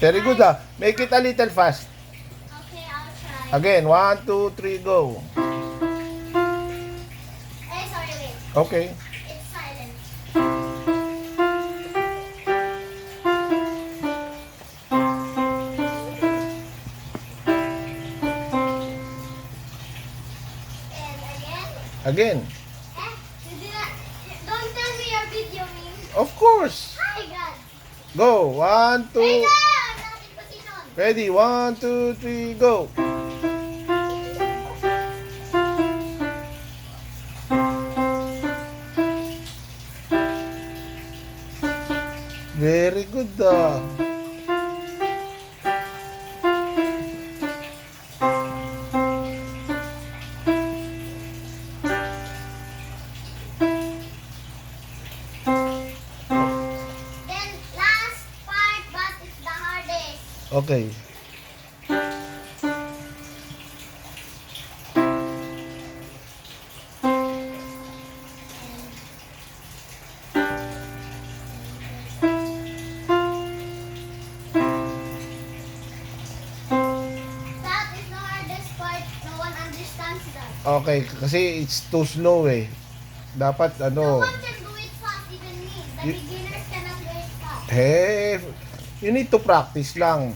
Very good ah. Make it a little fast. Okay, I'll try. Again, 1, 2, 3, go. Sorry, wait. Okay. It's silent. And again. Again. You did not. Don't tell me your video means. Of course. Hi, God. Go. 1, 2. Wait lang! Natin position. Ready? 1, 2, 3, go. Very good ah. Then, last part, but it's the hardest. Okay. That is the hardest part. No one understands that. Okay, kasi it's too slow eh. Dapat No ano, one can do it fast, even me. The You- beginners cannot do it fast. you need to practice lang.